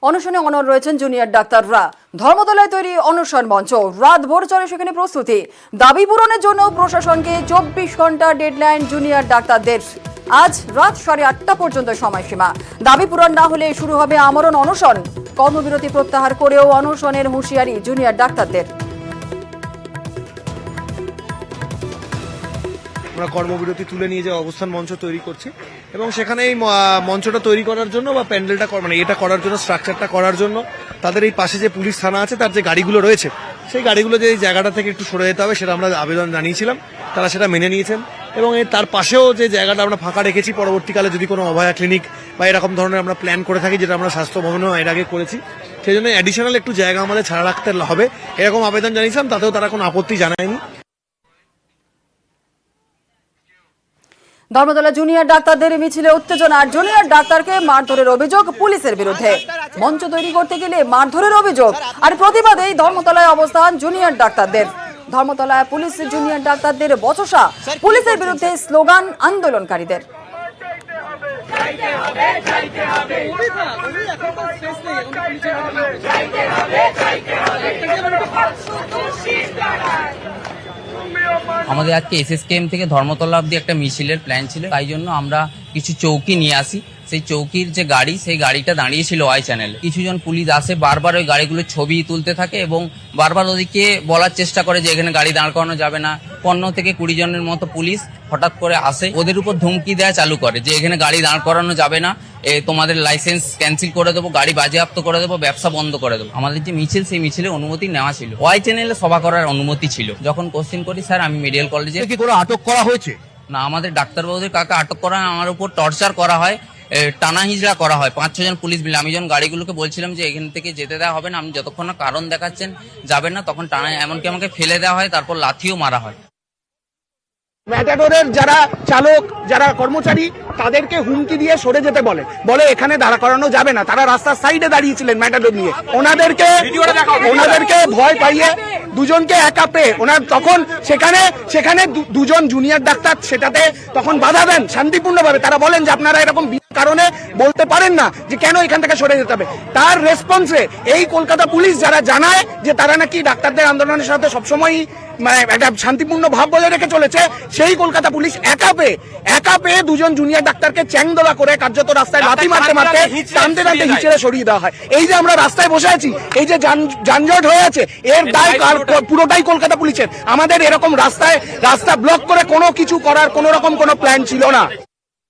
অনশনে অনড় রয়েছেন জুনিয়র ডাক্তাররা। ধর্মতলায় তৈরি অনশন মঞ্চ, রাতভর চলে সেখানে প্রস্তুতি। দাবি পূরণের জন্য প্রশাসনকে 24 ঘন্টা ডেডলাইন জুনিয়র ডাক্তারদের। আজ রাত 8:30 পর্যন্ত সময়সীমা। দাবি পূরণ না হলে শুরু হবে আমরণ অনশন। কর্মবিরতি প্রত্যাহার করেও অনশনের হুঁশিয়ারি জুনিয়র ডাক্তারদের। আমরা কর্মবিরতি তুলে নিয়ে যে অবস্থান মঞ্চ তৈরি করছি এবং সেখানে এই মঞ্চটা তৈরি করার জন্য বা প্যান্ডেলটা মানে এটা করার জন্য, স্ট্রাকচারটা করার জন্য তাদের এই পাশে যে পুলিশ থানা আছে তার যে গাড়িগুলো রয়েছে সেই গাড়িগুলো যে এই জায়গাটা থেকে একটু সরে যেতে হবে সেটা আমরা আবেদন জানিয়েছিলাম, তারা সেটা মেনে নিয়েছেন। এবং তার পাশেও যে জায়গাটা আমরা ফাঁকা রেখেছি, পরবর্তীকালে যদি কোনো অভয়া ক্লিনিক বা এরকম ধরনের আমরা প্ল্যান করে থাকি, যেটা আমরা স্বাস্থ্য ভবনেও এর আগে করেছি, সেই জন্য অ্যাডিশনাল একটু জায়গা আমাদের ছাড়া রাখতে হবে এরকম আবেদন জানিয়েছিলাম, তাতেও তারা কোনো আপত্তি জানায়নি। ধর্মতলা জুনিয়র ডাক্তারদের মিছিলে উত্তেজনা। জুনিয়র ডাক্তারকে মারধরের অভিযোগ পুলিশের বিরুদ্ধে। মঞ্চ তৈরি করতে গেলে মারধরের অভিযোগ আর প্রতিবাদেই ধর্মতলায় অবস্থান জুনিয়র ডাক্তারদের। ধর্মতলায় পুলিশ জুনিয়র ডাক্তারদের বচসা, পুলিশের বিরুদ্ধে স্লোগান আন্দোলনকারীদের। আমাদের আজকে এসএসকেএম থেকে ধর্মতলা অব্দি একটা মিছিলের প্ল্যান ছিল, তাই জন্য আমরা কিছু চৌকি নিয়ে আসি। সেই চৌকির যে গাড়ি, সেই গাড়িটা দাঁড়িয়েছিল ওয়াই চ্যানেলে। কিছুজন পুলিশ আসে, বারবার ওই গাড়িগুলোর ছবি তুলতে থাকে এবং বারবার ওদিকে বলার চেষ্টা করে যে এখানে গাড়ি দাঁড় করানো যাবে না। 15 থেকে 20 জনের মতো পুলিশ হঠাৎ করে আসে, ওদের উপর ধমকি দেওয়া চালু করে যে এখানে গাড়ি দাঁড় করানো যাবে না, তোমাদের লাইসেন্স ক্যান্সেল করে দেবো, গাড়ি বাজেয়াপ্ত করে দেবো, ব্যবসা বন্ধ করে দেবো। আমাদের যে মিছিল, সেই মিছিলের অনুমতি নেওয়া ছিল, ওয়াই চ্যানেলে সভা করার অনুমতি ছিল। যখন কোশ্চেন করি, স্যার আমি মেডিকেল কলেজে, কি করে আটক করা হয়েছে? না, আমাদের ডাক্তারবাবুদের কাকে আটক করা হয়, আমার উপর টর্চার করা হয়, টানা হিজড়া করা হয় 5-6 জন পুলিশ মিলে। আমি যখন গাড়িগুলোকে বলছিলাম যে এখান থেকে যেতে দেওয়া হবে না, আপনি যতক্ষণ না কারণ দেখাচ্ছেন যাবেন না, তখন টানা, এমনকি আমাকে ফেলে দেওয়া হয়, তারপর লাথিও মারা হয়। ম্যাটাডোরের যারা চালক, যারা কর্মচারী, তাদেরকে হুমকি দিয়ে সরে যেতে বলে এখানে দাঁড়া করানো যাবে না। তারা রাস্তার সাইডে দাঁড়িয়েছিলেন ম্যাটাডোর নিয়ে। ওনাদেরকে ভয় পাইয়ে দুজনকে একা পেয়ে তখন সেখানে দুজন জুনিয়র ডাক্তার সেটাতে তখন বাধা দেন শান্তিপূর্ণভাবে। তারা বলেন যে আপনারা এরকম কারণে বলতে পারেন না যে কেন এখান থেকে সরে যেতে হবে। তার রেসপন্সে এই কলকাতা পুলিশ যারা জানায় যে তারা নাকি ডাক্তারদের আন্দোলনের সাথে সবসময় একটা শান্তিপূর্ণ ভাব বজায় রেখে চলেছে, সেই কলকাতা পুলিশ একা পেয়ে দুজন জুনিয়র ডাক্তারকে চ্যাংদোলা করে কার্যত রাস্তায় লাথি মারতে টানতে হিচড়ে সরিয়ে দেওয়া হয়। এই যে আমরা রাস্তায় বসে আছি, এই যে যানজট হয়ে আছে, এর দায় পুরোটাই কলকাতা পুলিশের। আমাদের এরকম রাস্তা ব্লক করে কোনো কিছু করার কোনো রকম কোনো প্ল্যান ছিল না।